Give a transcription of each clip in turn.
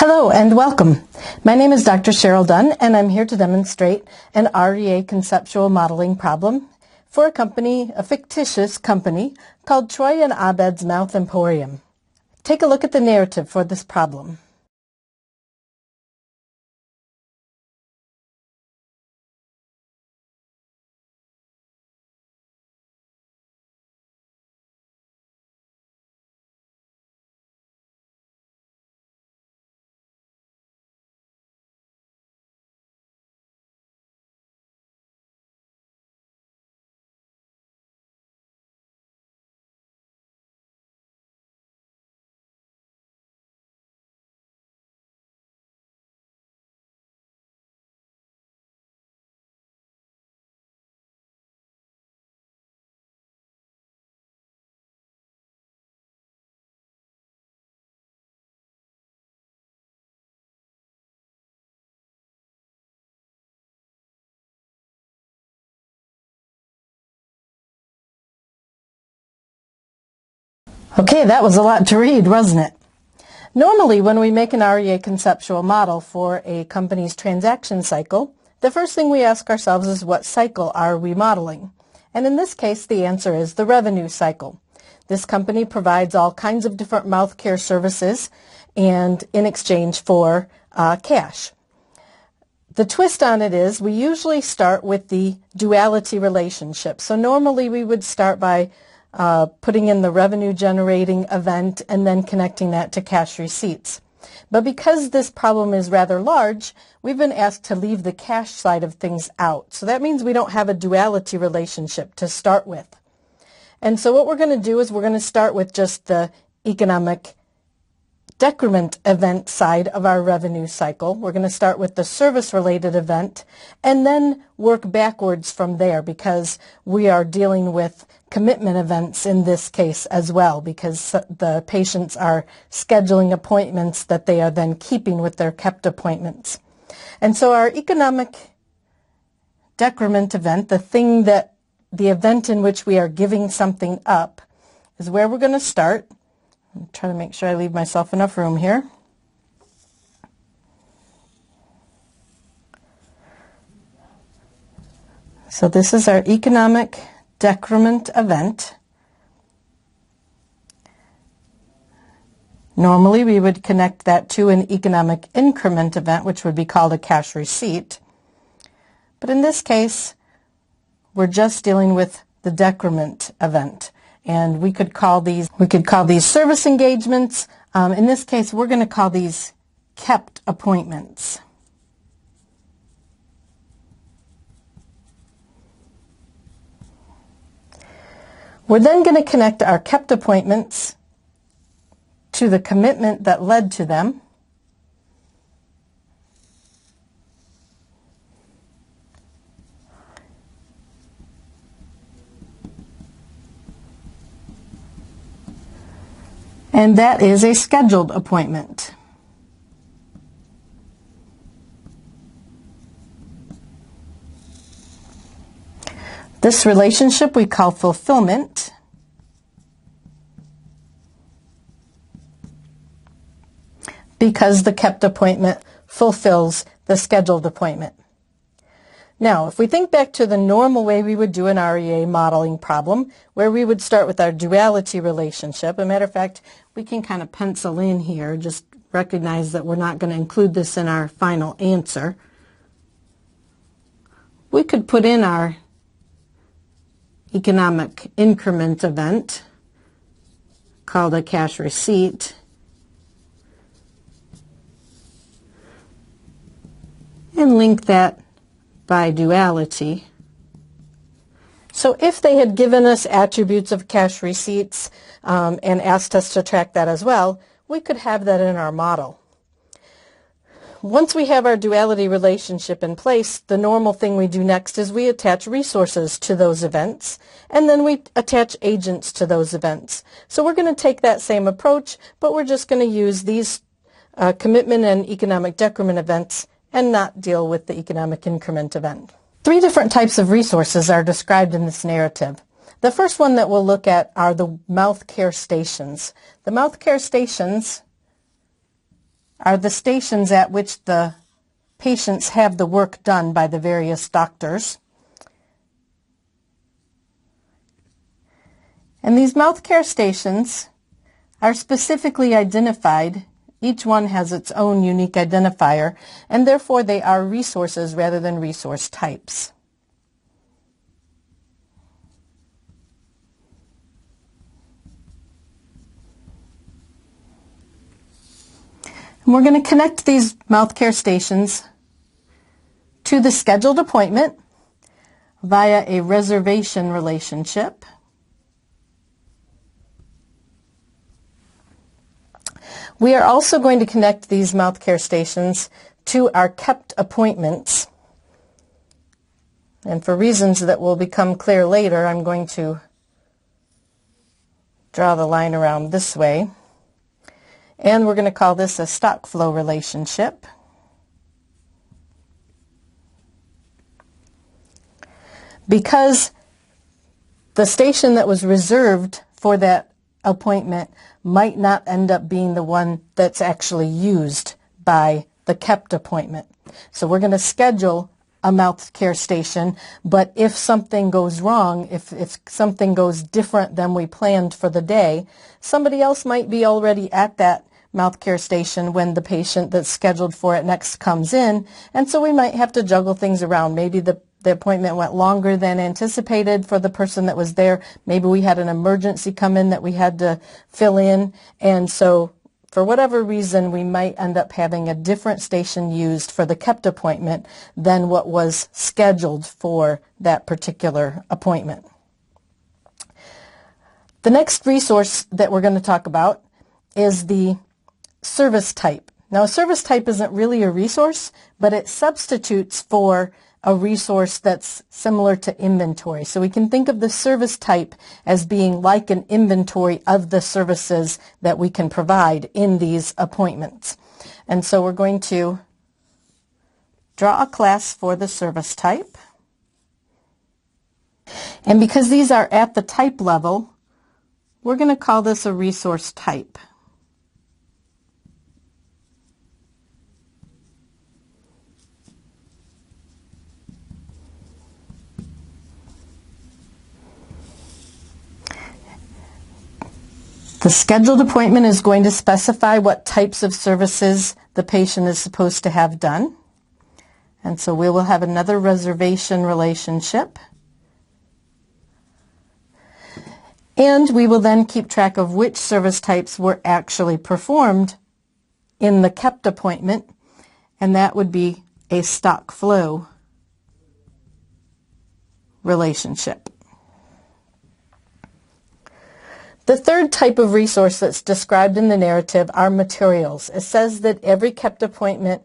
Hello and welcome. My name is Dr. Cheryl Dunn and I'm here to demonstrate an REA conceptual modeling problem for a fictitious company called TroyAndAhbedsMouth Emporium. Take a look at the narrative for this problem. Okay, that was a lot to read, wasn't it? Normally, when we make an REA conceptual model for a company's transaction cycle, the first thing we ask ourselves is what cycle are we modeling? And in this case, the answer is the revenue cycle. This company provides all kinds of different mouth care services and in exchange for cash. The twist on it is we usually start with the duality relationship. So normally we would start by putting in the revenue generating event and then connecting that to cash receipts. But because this problem is rather large, we've been asked to leave the cash side of things out. So that means we don't have a duality relationship to start with. And so what we're going to do is we're going to start with just the economic decrement event side of our revenue cycle. We're going to start with the service-related event and then work backwards from there because we are dealing with commitment events in this case as well because the patients are scheduling appointments that they are then keeping with their kept appointments. And so our economic decrement event, the event in which we are giving something up, is where we're going to start. I'm trying to make sure I leave myself enough room here. So this is our economic decrement event. Normally we would connect that to an economic increment event, which would be called a cash receipt. But in this case, we're just dealing with the decrement event. And we could call these service engagements. In this case, we're going to call these kept appointments. We're then going to connect our kept appointments to the commitment that led to them. And that is a scheduled appointment. This relationship we call fulfillment. Because the kept appointment fulfills the scheduled appointment. Now, if we think back to the normal way we would do an REA modeling problem, where we would start with our duality relationship, as a matter of fact, we can kind of pencil in here, just recognize that we're not going to include this in our final answer. We could put in our economic increment event, called a cash receipt, and link that by duality. So if they had given us attributes of cash receipts and asked us to track that as well, we could have that in our model. Once we have our duality relationship in place, the normal thing we do next is we attach resources to those events, and then we attach agents to those events. So we're going to take that same approach, but we're just going to use these commitment and economic decrement events and not deal with the economic increment event. 3 different types of resources are described in this narrative. The first one that we'll look at are the mouth care stations. The mouth care stations are the stations at which the patients have the work done by the various doctors. And these mouth care stations are specifically identified. Each one has its own unique identifier, and therefore they are resources rather than resource types. And we're going to connect these mouth care stations to the scheduled appointment via a reservation relationship. We are also going to connect these mouth care stations to our kept appointments. And for reasons that will become clear later, I'm going to draw the line around this way. And we're going to call this a stock flow relationship. Because the station that was reserved for that appointment might not end up being the one that's actually used by the kept appointment. So we're going to schedule a mouth care station, but if something goes wrong, if something goes different than we planned for the day, somebody else might be already at that mouth care station when the patient that's scheduled for it next comes in, and so we might have to juggle things around. Maybe the appointment went longer than anticipated for the person that was there. Maybe we had an emergency come in that we had to fill in, and so for whatever reason we might end up having a different station used for the kept appointment than what was scheduled for that particular appointment. The next resource that we're going to talk about is the service type. Now, a service type isn't really a resource, but it substitutes for a resource that's similar to inventory. So we can think of the service type as being like an inventory of the services that we can provide in these appointments. And so we're going to draw a class for the service type. And because these are at the type level, we're going to call this a resource type. The scheduled appointment is going to specify what types of services the patient is supposed to have done. And so we will have another reservation relationship. And we will then keep track of which service types were actually performed in the kept appointment, and that would be a stock flow relationship. The third type of resource that's described in the narrative are materials. It says that every kept appointment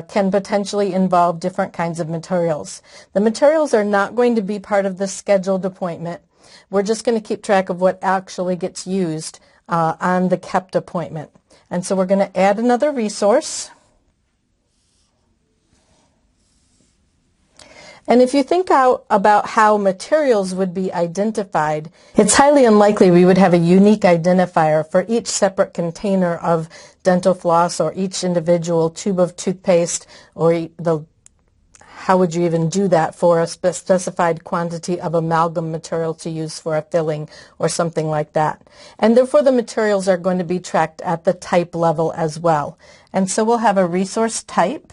can potentially involve different kinds of materials. The materials are not going to be part of the scheduled appointment. We're just going to keep track of what actually gets used on the kept appointment. And so we're going to add another resource. And if you think out about how materials would be identified, it's highly unlikely we would have a unique identifier for each separate container of dental floss or each individual tube of toothpaste, or how would you even do that for a specified quantity of amalgam material to use for a filling or something like that. And therefore the materials are going to be tracked at the type level as well. And so we'll have a resource type.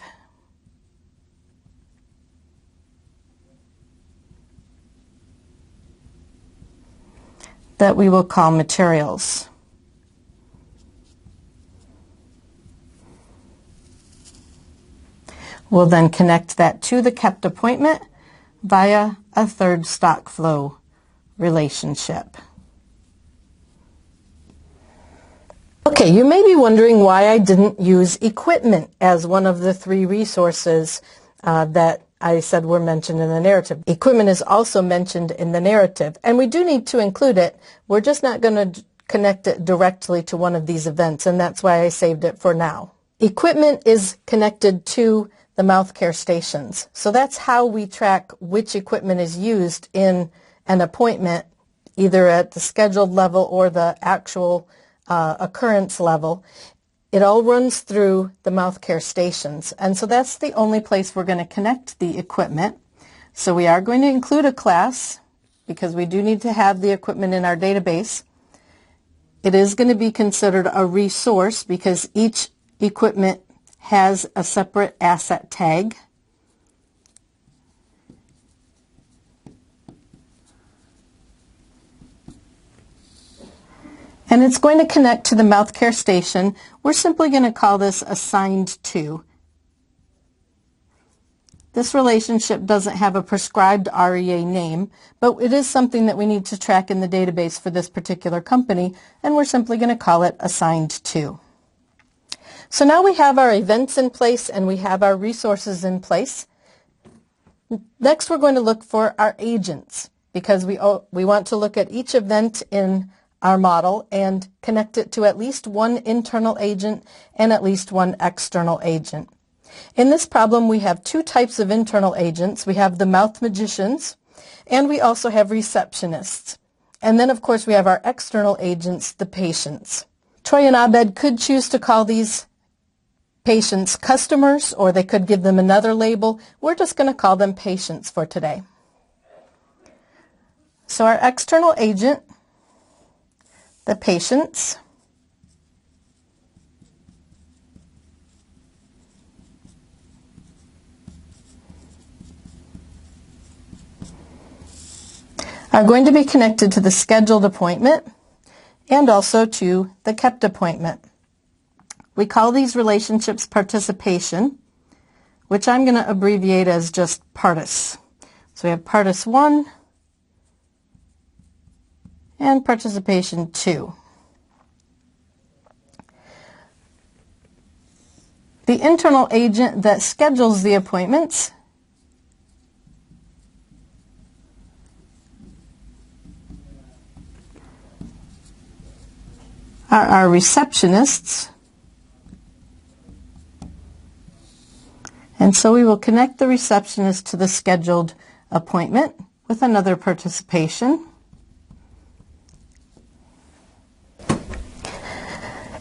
That we will call materials. We'll then connect that to the kept appointment via a third stock flow relationship. Okay, you may be wondering why I didn't use equipment as one of the three resources that I said were mentioned in the narrative. Equipment is also mentioned in the narrative, and we do need to include it. We're just not going to connect it directly to one of these events, and that's why I saved it for now. Equipment is connected to the mouth care stations. So that's how we track which equipment is used in an appointment, either at the scheduled level or the actual occurrence level. it all runs through the mouth care stations. And so that's the only place we're going to connect the equipment. So we are going to include a class because we do need to have the equipment in our database. It is going to be considered a resource because each equipment has a separate asset tag. And it's going to connect to the mouth care station. We're simply going to call this assigned to. This relationship doesn't have a prescribed REA name, but it is something that we need to track in the database for this particular company, and we're simply going to call it assigned to. So now we have our events in place and we have our resources in place. Next, we're going to look for our agents because we want to look at each event in our model and connect it to at least one internal agent and at least one external agent. In this problem, we have two types of internal agents. We have the mouth magicians, and we also have receptionists. And then, of course, we have our external agents, the patients. Troy and Abed could choose to call these patients customers, or they could give them another label. We're just going to call them patients for today. So our external agent, the patients, are going to be connected to the scheduled appointment and also to the kept appointment. We call these relationships participation, which I'm going to abbreviate as just partis. So we have partis 1 and participation 2. The internal agent that schedules the appointments are our receptionists. And so we will connect the receptionist to the scheduled appointment with another participation.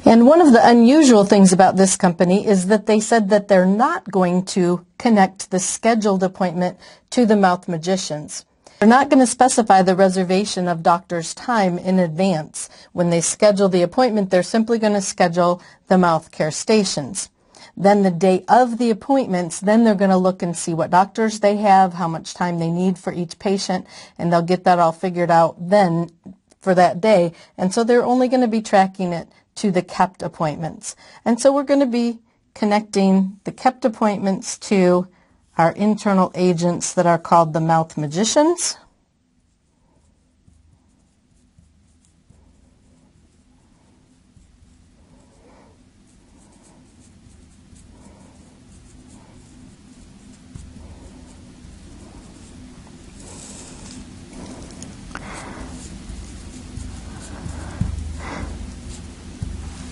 And one of the unusual things about this company is that they said that they're not going to connect the scheduled appointment to the mouth magicians. They're not going to specify the reservation of doctor's time in advance. When they schedule the appointment, they're simply going to schedule the mouth care stations. Then the day of the appointments, then they're going to look and see what doctors they have, how much time they need for each patient, and they'll get that all figured out then for that day. And so they're only going to be tracking it to the kept appointments. And so we're going to be connecting the kept appointments to our internal agents that are called the mouth magicians.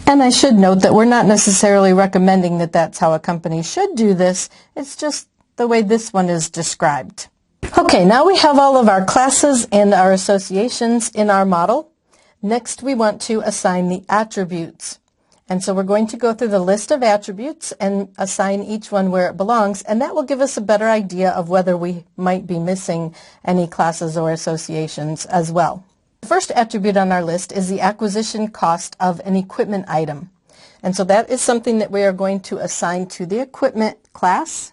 And I should note that we're not necessarily recommending that that's how a company should do this. It's just the way this one is described. Okay, now we have all of our classes and our associations in our model. Next, we want to assign the attributes. And so we're going to go through the list of attributes and assign each one where it belongs, and that will give us a better idea of whether we might be missing any classes or associations as well. The first attribute on our list is the acquisition cost of an equipment item. And so that is something that we are going to assign to the equipment class.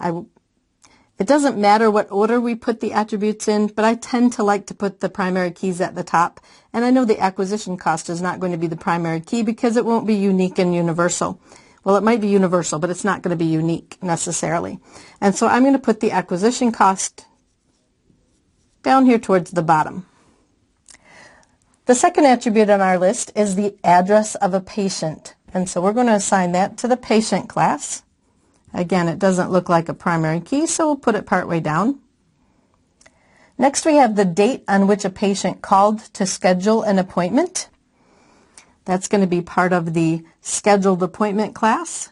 It doesn't matter what order we put the attributes in, but I tend to like to put the primary keys at the top. And I know the acquisition cost is not going to be the primary key because it won't be unique and universal. Well, it might be universal, but it's not going to be unique necessarily. And so I'm going to put the acquisition cost down here towards the bottom. The second attribute on our list is the address of a patient. And so we're going to assign that to the patient class. Again, it doesn't look like a primary key, so we'll put it partway down. Next, we have the date on which a patient called to schedule an appointment. That's going to be part of the scheduled appointment class.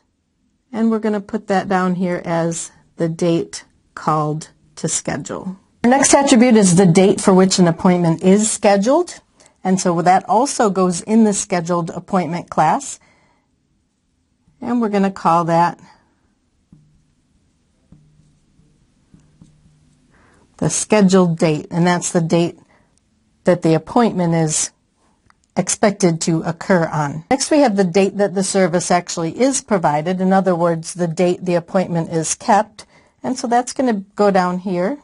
And we're going to put that down here as the date called to schedule. Our next attribute is the date for which an appointment is scheduled. And so that also goes in the scheduled appointment class. and we're going to call that the scheduled date, and that's the date that the appointment is expected to occur on. Next, we have the date that the service actually is provided. In other words, the date the appointment is kept. And so that's going to go down here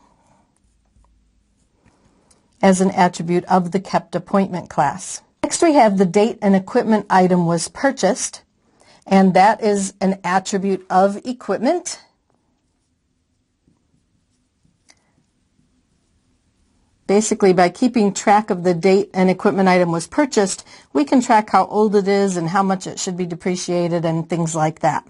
as an attribute of the kept appointment class. Next, we have the date an equipment item was purchased, and that is an attribute of equipment. Basically, by keeping track of the date an equipment item was purchased, we can track how old it is and how much it should be depreciated and things like that.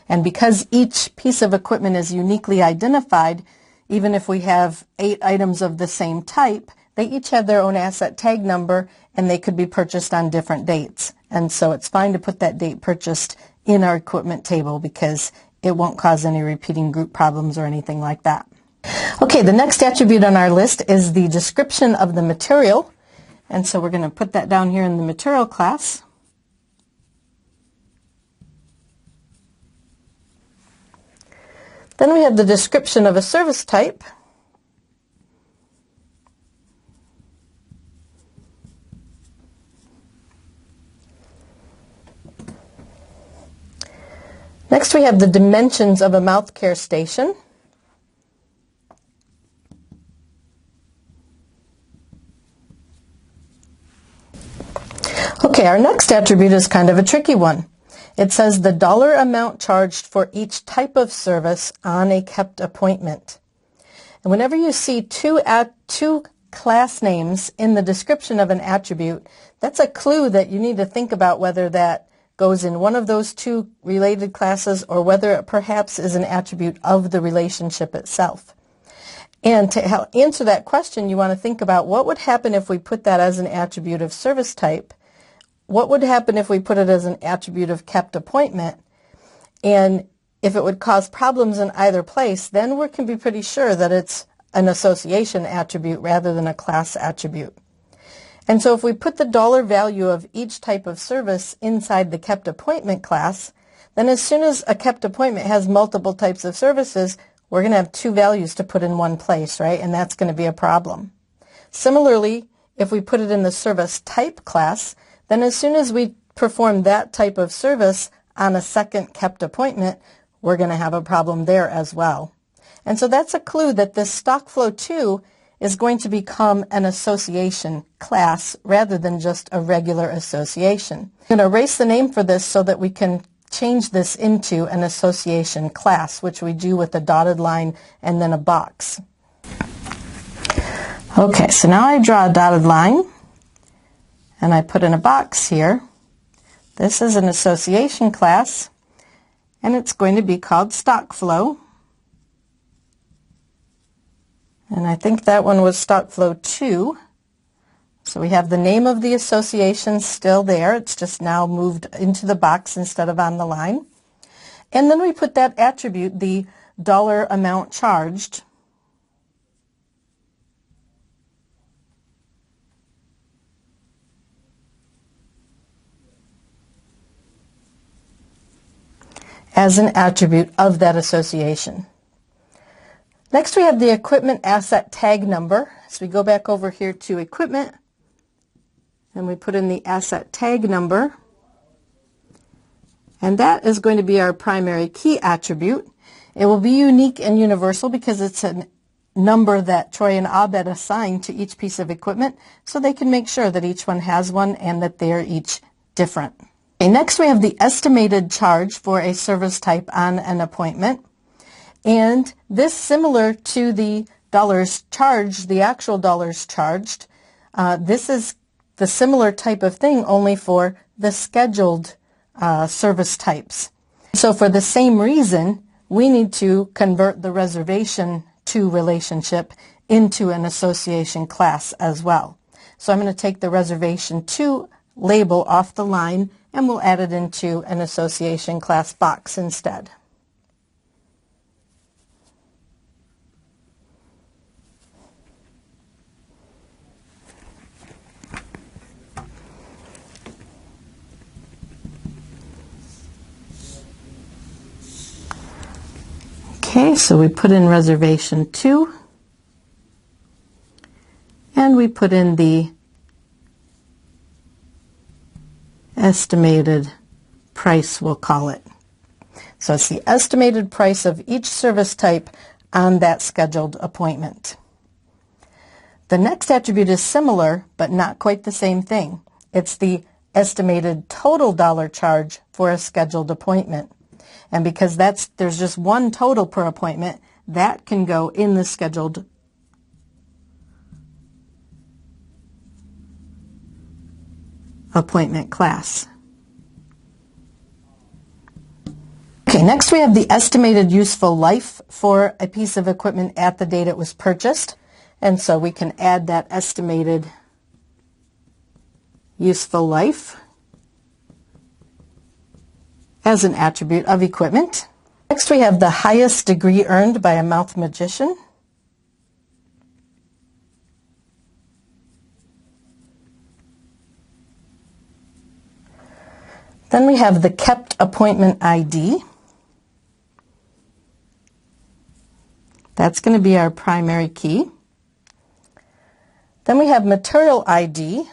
And because each piece of equipment is uniquely identified, even if we have 8 items of the same type, they each have their own asset tag number and they could be purchased on different dates. And so it's fine to put that date purchased in our equipment table because it won't cause any repeating group problems or anything like that. Okay, the next attribute on our list is the description of the material. And so we're going to put that down here in the material class. Then we have the description of a service type. Next we have the dimensions of a mouth care station. Okay, our next attribute is kind of a tricky one. It says the dollar amount charged for each type of service on a kept appointment. And whenever you see two class names in the description of an attribute, that's a clue that you need to think about whether that goes in one of those 2 related classes or whether it perhaps is an attribute of the relationship itself. And to answer that question, you want to think about what would happen if we put that as an attribute of service type. What would happen if we put it as an attribute of kept appointment? And if it would cause problems in either place, then we can be pretty sure that it's an association attribute rather than a class attribute. And so if we put the dollar value of each type of service inside the kept appointment class, then as soon as a kept appointment has multiple types of services, we're going to have 2 values to put in one place, right? And that's going to be a problem. Similarly, if we put it in the service type class, then as soon as we perform that type of service on a second kept appointment, we're going to have a problem there as well. And so that's a clue that this stock flow 2 is going to become an association class rather than just a regular association. I'm going to erase the name for this so that we can change this into an association class, which we do with a dotted line and then a box. Okay, so now I draw a dotted line and I put in a box here. This is an association class, and it's going to be called stock flow. And I think that one was stock flow 2. So we have the name of the association still there. It's just now moved into the box instead of on the line. And then we put that attribute, the dollar amount charged, as an attribute of that association. Next we have the equipment asset tag number. So we go back over here to equipment and we put in the asset tag number, and that is going to be our primary key attribute. It will be unique and universal because it's a number that Troy and Abed assign to each piece of equipment, so they can make sure that each one has one and that they are each different. Okay, next we have the estimated charge for a service type on an appointment. And this, similar to the dollars charged, the actual dollars charged, this is the similar type of thing only for the scheduled service types. So for the same reason, we need to convert the reservation to relationship into an association class as well. So I'm going to take the reservation to label off the line and we'll add it into an association class box instead. Okay, so we put in reservation 2, and we put in the estimated price, we'll call it. So it's the estimated price of each service type on that scheduled appointment. The next attribute is similar, but not quite the same thing. It's the estimated total dollar charge for a scheduled appointment. And because there's just one total per appointment, that can go in the scheduled appointment class. Okay, next we have the estimated useful life for a piece of equipment at the date it was purchased. And so we can add that estimated useful life as an attribute of equipment. Next we have the highest degree earned by a mouth magician. Then we have the kept appointment ID. That's going to be our primary key. Then we have material ID.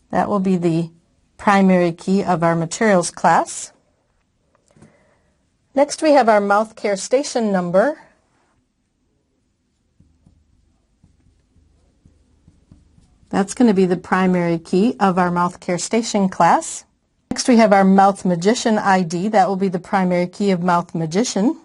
That will be the primary key of our materials class. Next we have our mouth care station number. That's going to be the primary key of our mouth care station class. Next we have our mouth magician ID. That will be the primary key of mouth magician.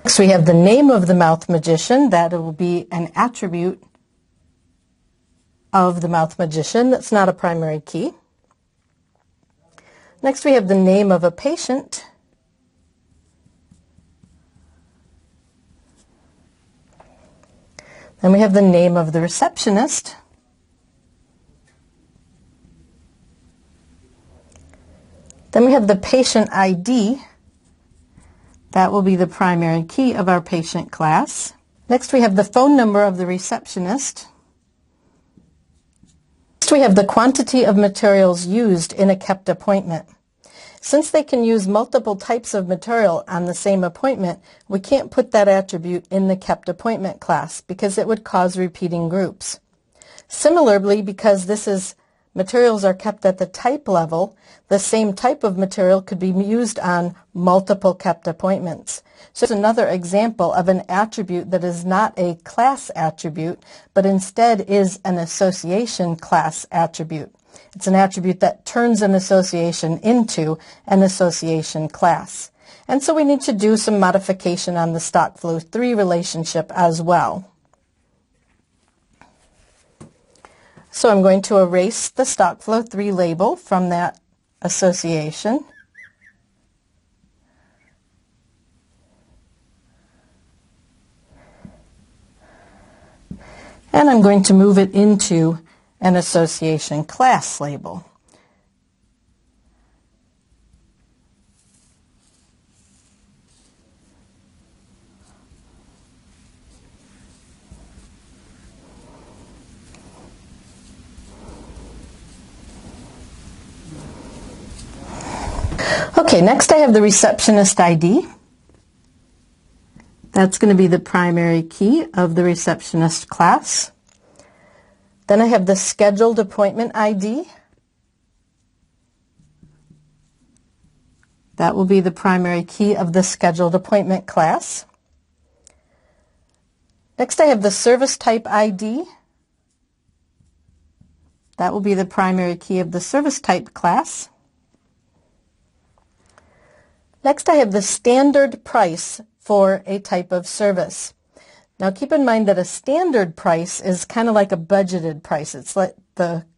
Next we have the name of the mouth magician. That will be an attribute of the mouth magician. That's not a primary key. Next we have the name of a patient. Then we have the name of the receptionist. Then we have the patient ID. That will be the primary key of our patient class. Next we have the phone number of the receptionist. Next we have the quantity of materials used in a kept appointment. Since they can use multiple types of material on the same appointment, we can't put that attribute in the kept appointment class because it would cause repeating groups. Similarly, because materials are kept at the type level, the same type of material could be used on multiple kept appointments. So it's another example of an attribute that is not a class attribute, but instead is an association class attribute. It's an attribute that turns an association into an association class. And so we need to do some modification on the stock flow 3 relationship as well. So I'm going to erase the stock flow 3 label from that association. And I'm going to move it into an association class label. Okay, next I have the receptionist ID. That's going to be the primary key of the receptionist class. Then I have the scheduled appointment ID. That will be the primary key of the scheduled appointment class. Next I have the service type ID. That will be the primary key of the service type class. Next I have the standard price for a type of service. Now keep in mind that a standard price is kind of like a budgeted price. It's like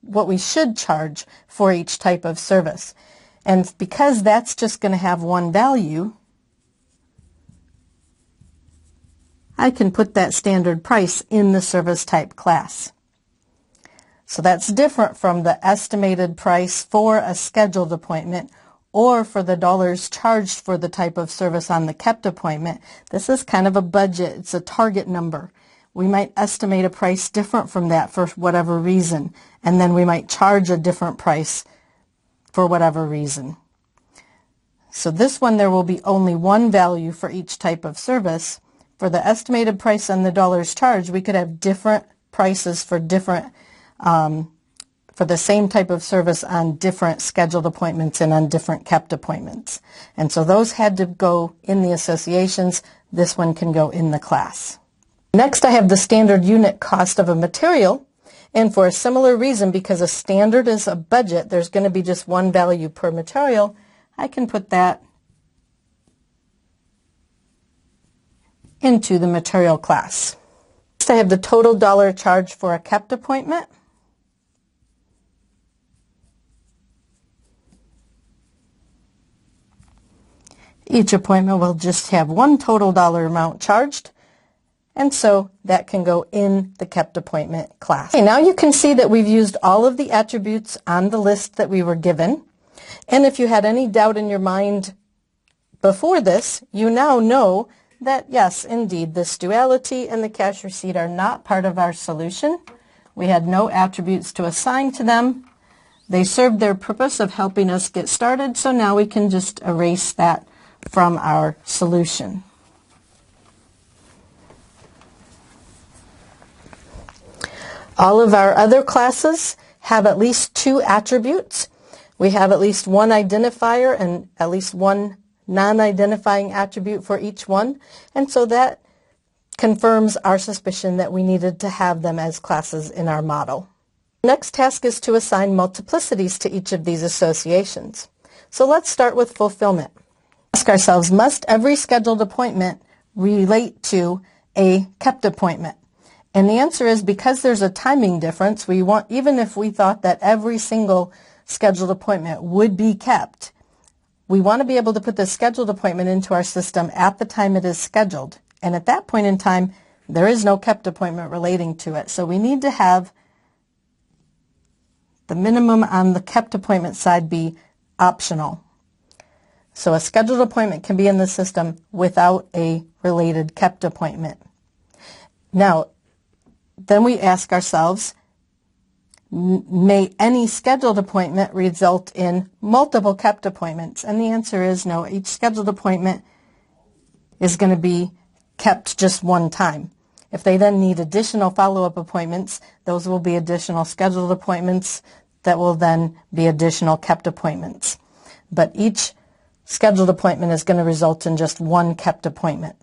what we should charge for each type of service. And because that's just going to have one value, I can put that standard price in the service type class. So that's different from the estimated price for a scheduled appointment or for the dollars charged for the type of service on the kept appointment. This is kind of a budget. It's a target number. we might estimate a price different from that for whatever reason, and then we might charge a different price for whatever reason. So this one, there will be only one value for each type of service. For the estimated price and the dollars charged, we could have different prices for different for the same type of service on different scheduled appointments and on different kept appointments. And so those had to go in the associations. This one can go in the class. Next, I have the standard unit cost of a material. And for a similar reason, because a standard is a budget, there's going to be just one value per material. I can put that into the material class. Next, I have the total dollar charge for a kept appointment. Each appointment will just have one total dollar amount charged, and so that can go in the kept appointment class. Okay, now you can see that we've used all of the attributes on the list that we were given, and if you had any doubt in your mind before this, you now know that yes, indeed, this duality and the cash receipt are not part of our solution. We had no attributes to assign to them. They served their purpose of helping us get started, so now we can just erase that from our solution. All of our other classes have at least two attributes. We have at least one identifier and at least one non-identifying attribute for each one, and so that confirms our suspicion that we needed to have them as classes in our model. The next task is to assign multiplicities to each of these associations. So let's start with fulfillment. Ask ourselves, must every scheduled appointment relate to a kept appointment? And the answer is, because there's a timing difference, we want, even if we thought that every single scheduled appointment would be kept, we want to be able to put the scheduled appointment into our system at the time it is scheduled. And at that point in time, there is no kept appointment relating to it. So we need to have the minimum on the kept appointment side be optional. So a scheduled appointment can be in the system without a related kept appointment. Now, then we ask ourselves, may any scheduled appointment result in multiple kept appointments? And the answer is no. Each scheduled appointment is going to be kept just one time. If they then need additional follow-up appointments, those will be additional scheduled appointments that will then be additional kept appointments. But each scheduled appointment is going to result in just one kept appointment.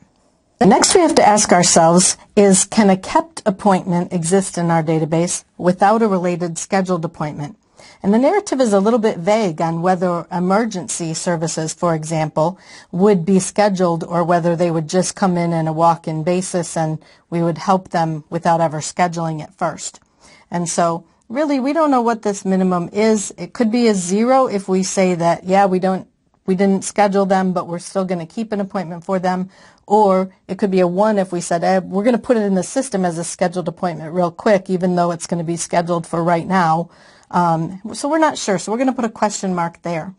The next we have to ask ourselves is, can a kept appointment exist in our database without a related scheduled appointment? And the narrative is a little bit vague on whether emergency services, for example, would be scheduled or whether they would just come in a walk-in basis and we would help them without ever scheduling it first. And so really we don't know what this minimum is. It could be a 0 if we say that, yeah, we didn't schedule them, but we're still going to keep an appointment for them. Or it could be a 1 if we said, we're going to put it in the system as a scheduled appointment real quick, even though it's going to be scheduled for right now. So we're not sure. So we're going to put a question mark there.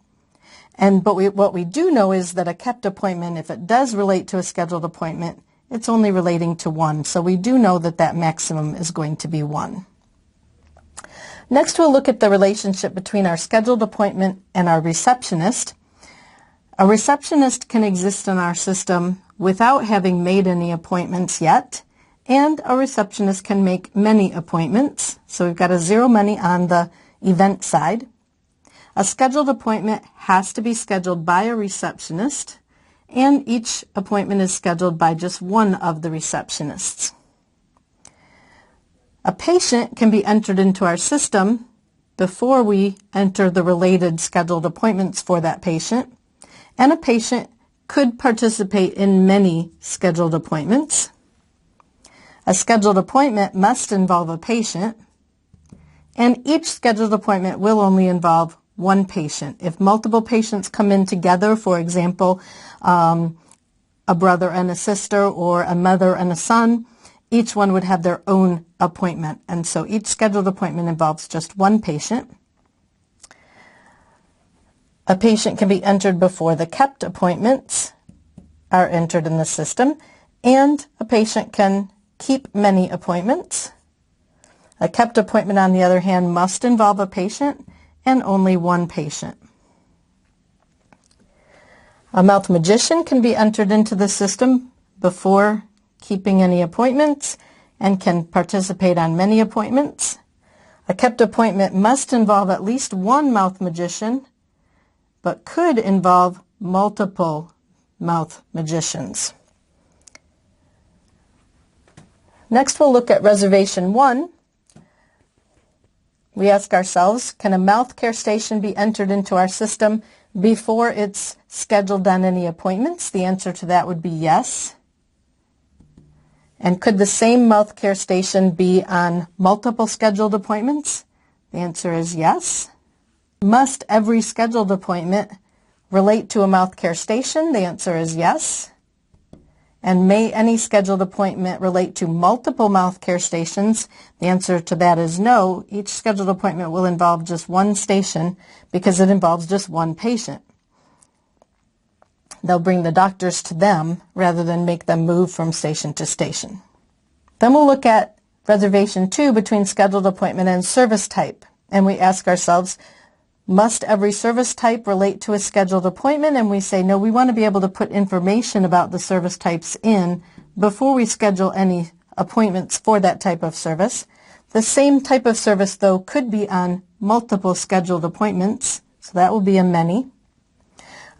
But what we do know is that a kept appointment, if it does relate to a scheduled appointment, it's only relating to 1. So we do know that that maximum is going to be 1. Next, we'll look at the relationship between our scheduled appointment and our receptionist. A receptionist can exist in our system without having made any appointments yet, and a receptionist can make many appointments. So we've got a 0 many on the event side. A scheduled appointment has to be scheduled by a receptionist, and each appointment is scheduled by just one of the receptionists. A patient can be entered into our system before we enter the related scheduled appointments for that patient. And a patient could participate in many scheduled appointments. A scheduled appointment must involve a patient, and each scheduled appointment will only involve one patient. If multiple patients come in together, for example, a brother and a sister or a mother and a son, each one would have their own appointment. And so each scheduled appointment involves just one patient. A patient can be entered before the kept appointments are entered in the system, and a patient can keep many appointments. A kept appointment, on the other hand, must involve a patient and only one patient. A mouth magician can be entered into the system before keeping any appointments and can participate on many appointments. A kept appointment must involve at least one mouth magician, but could involve multiple mouth magicians. Next, we'll look at reservation 1. We ask ourselves, can a mouth care station be entered into our system before it's scheduled on any appointments? The answer to that would be yes. And could the same mouth care station be on multiple scheduled appointments? The answer is yes. Must every scheduled appointment relate to a mouth care station? The answer is yes. And may any scheduled appointment relate to multiple mouth care stations? The answer to that is no. Each scheduled appointment will involve just one station because it involves just one patient. They'll bring the doctors to them rather than make them move from station to station. Then we'll look at reservation 2 between scheduled appointment and service type. And we ask ourselves, must every service type relate to a scheduled appointment? And we say, no, we want to be able to put information about the service types in before we schedule any appointments for that type of service. The same type of service, though, could be on multiple scheduled appointments, so that will be a many.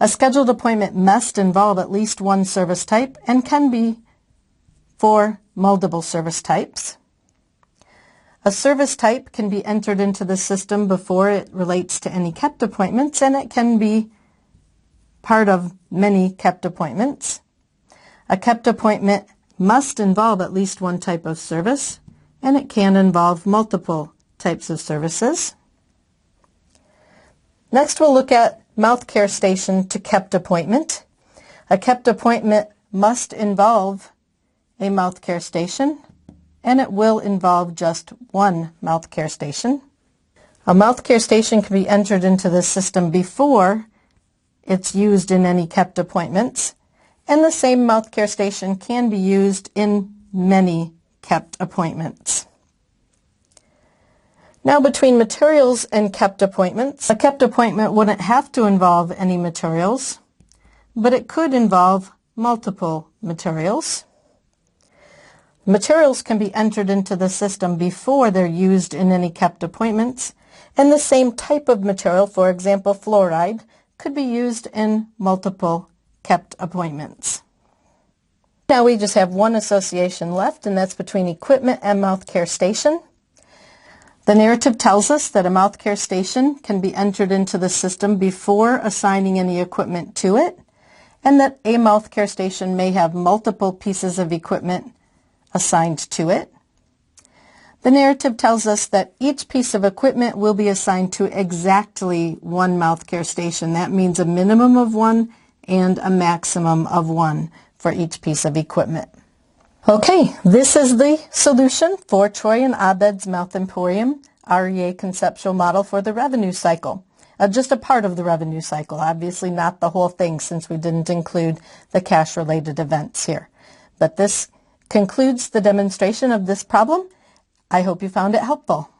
A scheduled appointment must involve at least one service type and can be for multiple service types. A service type can be entered into the system before it relates to any kept appointments, and it can be part of many kept appointments. A kept appointment must involve at least one type of service, and it can involve multiple types of services. Next, we'll look at mouth care station to kept appointment. A kept appointment must involve a mouth care station, and it will involve just one mouth care station. A mouth care station can be entered into the system before it's used in any kept appointments, and the same mouth care station can be used in many kept appointments. Now, between materials and kept appointments, a kept appointment wouldn't have to involve any materials, but it could involve multiple materials. Materials can be entered into the system before they're used in any kept appointments, and the same type of material, for example fluoride, could be used in multiple kept appointments. Now we just have one association left, and that's between equipment and mouth care station. The narrative tells us that a mouth care station can be entered into the system before assigning any equipment to it, and that a mouth care station may have multiple pieces of equipment assigned to it. The narrative tells us that each piece of equipment will be assigned to exactly one mouth care station. That means a minimum of one and a maximum of one for each piece of equipment. Okay, this is the solution for Troy and Abed's Mouth Emporium REA conceptual model for the revenue cycle. Just a part of the revenue cycle, obviously not the whole thing since we didn't include the cash-related events here. But this concludes the demonstration of this problem. I hope you found it helpful.